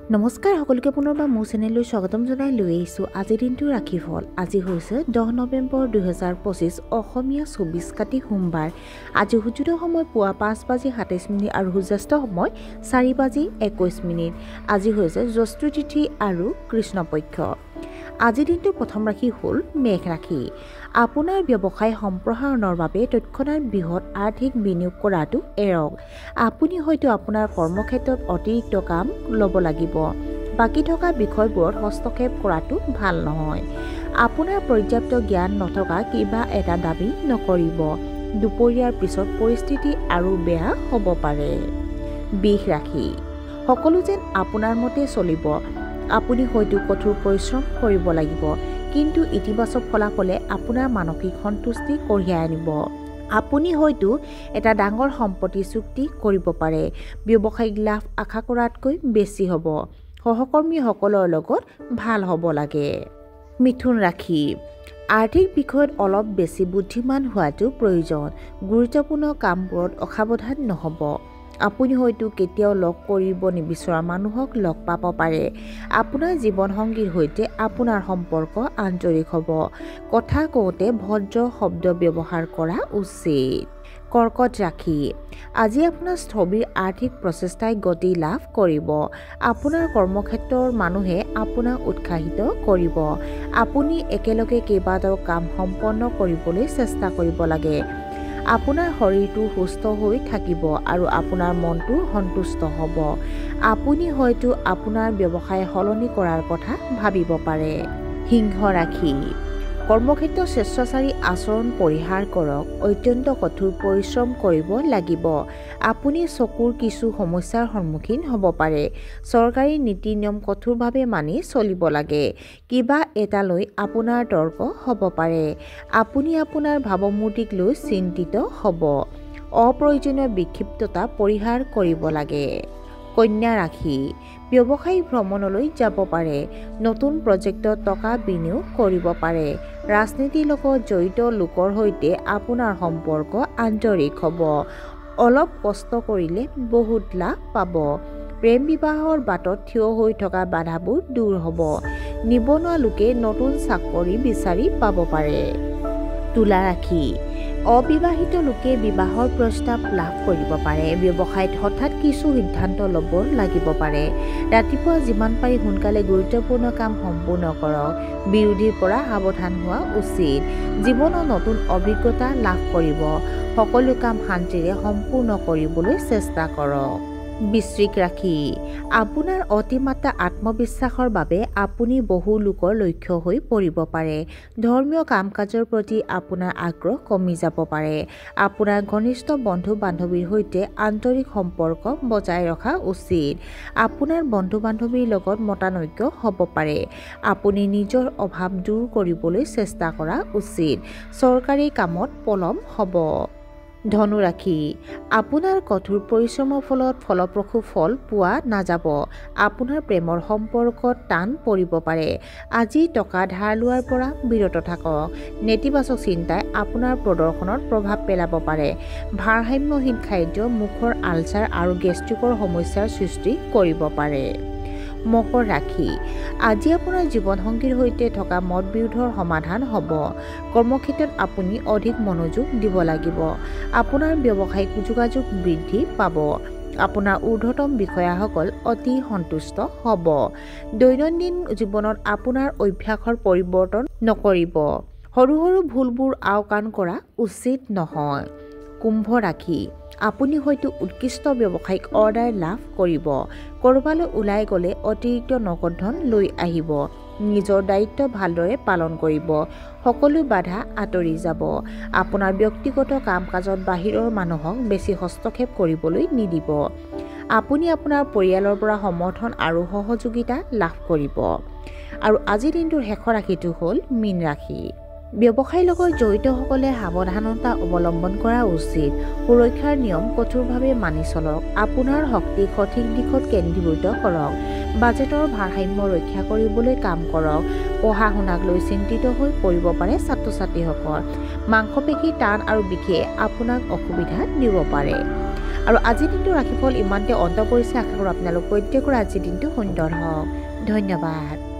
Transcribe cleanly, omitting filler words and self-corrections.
নমস্কাৰ সকলোকে পুনৰবাৰ মোৰ চেনেললৈ স্বাগতম জনাই লৈ আহিছোঁ আজিৰ দিনটোৰ ৰাশিফল। আজি হৈছে 10 নৱেম্বৰ 2025 অসমীয়া 24 কাতি সোমবাৰ। আজি সূৰ্যোদয় সময় পুৱা 5:27 আৰু সূৰ্যাস্ত সময় 4:21। আজি হৈছে জ্যৈষ্ঠ তিথি আৰু কৃষ্ণপক্ষ। আজিৰ দিনটোৰ প্ৰথম ৰাশি হ'ল মেঘ ৰাশি। আপোনাৰ ব্যৱসায় সম্প্ৰসাৰণৰ বাবে তৎক্ষণাত বৃহৎ আৰ্থিক বিনিয়োগ কৰাটো এৰক। আপুনি হয়তো আপোনাৰ কৰ্মক্ষেত্ৰত অতিৰিক্ত কাম ল'ব লাগিব। বাকী থকা বিষয়বোৰত হস্তক্ষেপ কৰাটো ভাল নহয়। আপোনাৰ পৰ্যাপ্ত জ্ঞান নথকা কিবা এটা দাবী নকৰিব। দুপৰীয়াৰ পিছত পৰিস্থিতি আৰু বেয়া হ'ব পাৰে। বৃষ ৰাশি। সকলো যেন আপোনাৰ মতে চলিব। আপুনি হয়তো কঠোৰ পৰিশ্ৰম কৰিব লাগিব, কিন্তু ইতিবাচক ফলাফলে আপোনাৰ মানসিক সন্তুষ্টি কঢ়িয়াই আনিব। আপুনি হয়তো এটা ডাঙৰ সম্পত্তি চুক্তি কৰিব পাৰে। ব্যৱসায়িক লাভ আশা কৰাতকৈ বেছি হ'ব। সহকৰ্মীসকলৰ লগত ভাল হ'ব লাগে। মিথুন ৰাশি। আৰ্থিক বিষয়ত অলপ বেছি বুদ্ধিমান হোৱাটো প্ৰয়োজন। গুৰুত্বপূৰ্ণ কামবোৰত অসাৱধান নহ'ব। আপুনি হয়তো কেতিয়াও লগ কৰিব নিবিচৰা মানুহক লগ পাব পাৰে। আপোনাৰ জীৱনসংগীৰ সৈতে আপোনাৰ সম্পৰ্ক আন্তৰিক হ'ব। কথা কওঁতে ভদ্ৰ শব্দ ব্যৱহাৰ কৰা উচিত। কৰ্কট ৰাশি। আজি আপোনাৰ স্থবিৰ আৰ্থিক প্ৰচেষ্টাই গতি লাভ কৰিব। আপোনাৰ কৰ্মক্ষেত্ৰৰ মানুহে আপোনাক উৎসাহিত কৰিব। আপুনি একেলগে কেইবাটাও কাম সম্পন্ন কৰিবলৈ চেষ্টা কৰিব লাগে। আপোনাৰ শৰীৰটো সুস্থ হৈ থাকিব আৰু আপোনাৰ মনটো সন্তুষ্ট হ'ব। আপুনি হয়তো আপোনাৰ ব্যৱসায় সলনি কৰাৰ কথা ভাবিব পাৰে। সিংহ ৰাশি। কৰ্মক্ষেত্ৰত স্বেচ্ছাচাৰী আচৰণ পৰিহাৰ কৰক। অত্যন্ত কঠোৰ পৰিশ্ৰম কৰিব লাগিব। আপুনি চকুৰ কিছু সমস্যাৰ সন্মুখীন হ'ব পাৰে। চৰকাৰী নীতি নিয়ম কঠোৰভাৱে মানি চলিব লাগে। কিবা এটা লৈ আপোনাৰ তৰ্ক হ'ব পাৰে। আপুনি আপোনাৰ ভাৱমূৰ্তিক লৈ চিন্তিত হ'ব। অপ্ৰয়োজনীয় বিক্ষিপ্ততা পৰিহাৰ কৰিব লাগে। কন্যা ৰাশি। ব্যৱসায়িক ভ্ৰমণলৈ যাব পাৰে। নতুন প্ৰজেক্টত টকা বিনিয়োগ কৰিব পাৰে। ৰাজনীতিৰ লগত জড়িত লোকৰ সৈতে আপোনাৰ সম্পৰ্ক আন্তৰিক হ'ব। অলপ কষ্ট কৰিলে বহুত লাভ পাব। প্ৰেম বিবাহৰ বাটত থিয় হৈ থকা বাধাবোৰ দূৰ হ'ব। নিবনুৱা লোকে নতুন চাকৰি বিচাৰি পাব পাৰে। তুলা ৰাশি। অবিবাহিত লোকে বিবাহৰ প্ৰস্তাৱ লাভ কৰিব পাৰে। ব্যৱসায়ত হঠাৎ কিছু সিদ্ধান্ত ল'ব লাগিব পাৰে। ৰাতিপুৱা যিমান পাৰি সোনকালে গুৰুত্বপূৰ্ণ কাম সম্পূৰ্ণ কৰক। বিৰোধীৰ পৰা সাৱধান হোৱা উচিত। জীৱনত নতুন অভিজ্ঞতা লাভ কৰিব। সকলো কাম শান্তিৰে সম্পূৰ্ণ কৰিবলৈ চেষ্টা কৰক। বৃশ্চিক ৰাশি। আপোনাৰ অতিমাত্ৰা আত্মবিশ্বাসৰ বাবে আপুনি বহু লোকৰ লক্ষ্য হৈ পৰিব পাৰে। ধৰ্মীয় কাম-কাজৰ প্ৰতি আপোনাৰ আগ্ৰহ কমি যাব পাৰে। আপোনাৰ ঘনিষ্ঠ বন্ধু-বান্ধৱীৰ সৈতে আন্তৰিক সম্পৰ্ক বজাই ৰখা উচিত। আপোনাৰ বন্ধু-বান্ধৱীৰ লগত মতানৈক্য হ'ব পাৰে। আপুনি নিজৰ অভাৱ দূৰ কৰিবলৈ চেষ্টা কৰা উচিত। চৰকাৰী কামত পলম হ'ব। ধনু ৰাশি। আপোনাৰ কঠোৰ পৰিশ্ৰমৰ ফলত ফলপ্ৰসূ ফল পোৱা নাযাব। আপোনাৰ প্ৰেমৰ সম্পৰ্কত টান পৰিব পাৰে। আজি টকা ধাৰ লোৱাৰ পৰা বিৰত থাকক। নেতিবাচক চিন্তাই আপোনাৰ প্ৰদৰ্শনত প্ৰভাৱ পেলাব পাৰে। ভাৰসাম্যহীন খাদ্য মুখৰ আলচাৰ আৰু গেষ্ট্ৰিকৰ সমস্যাৰ সৃষ্টি কৰিব পাৰে। মকৰ ৰাশি। আজি আপোনাৰ জীৱনসংগীৰ সৈতে থকা মতবিৰোধৰ সমাধান হ'ব। কৰ্মক্ষেত্ৰত আপুনি অধিক মনোযোগ দিব লাগিব। আপোনাৰ ব্যৱসায়িক যোগাযোগ বৃদ্ধি পাব। আপোনাৰ ঊৰ্ধ্বতম বিষয়াসকল অতি সন্তুষ্ট হ'ব। দৈনন্দিন জীৱনত আপোনাৰ অভ্যাসৰ পৰিৱৰ্তন নকৰিব। সৰু সৰু ভুলবোৰ আওকাণ কৰা উচিত নহয়। কুম্ভ ৰাশি। আপুনি হয়তো উৎকৃষ্ট ব্যৱসায়িক অৰ্ডাৰ লাভ কৰিব। ক'ৰবালৈ ওলাই গ'লে অতিৰিক্ত নগদ ধন লৈ আহিব। নিজৰ দায়িত্ব ভালদৰে পালন কৰিব। সকলো বাধা আঁতৰি যাব। আপোনাৰ ব্যক্তিগত কাম-কাজত বাহিৰৰ মানুহক বেছি হস্তক্ষেপ কৰিবলৈ নিদিব। আপুনি আপোনাৰ পৰিয়ালৰ পৰা সমৰ্থন আৰু সহযোগিতা লাভ কৰিব। আৰু আজিৰ দিনটোৰ শেষৰ ৰাশিটো হ'ল মীন ৰাশি। ব্যৱসায়ৰ লগত জড়িতসকলে সাৱধানতা অৱলম্বন কৰা উচিত। সুৰক্ষাৰ নিয়ম কঠোৰভাৱে মানি চলক। আপোনাৰ শক্তিক সঠিক দিশত কেন্দ্ৰীভূত কৰক। বাজেটৰ ভাৰসাম্য ৰক্ষা কৰিবলৈ কাম কৰক। পঢ়া-শুনাক লৈ চিন্তিত হৈ পৰিব পাৰে ছাত্ৰ-ছাত্ৰীসকল। মাংসপেশী টান আৰু বিষে আপোনাক অসুবিধা দিব পাৰে। আৰু আজিৰ দিনটো ৰাশিফল ইমানতে অন্ত পৰিছে আশা কৰোঁ আপোনালোক প্ৰত্যেকৰ আজিৰ দিনটো সুন্দৰ হওক ধন্যবাদ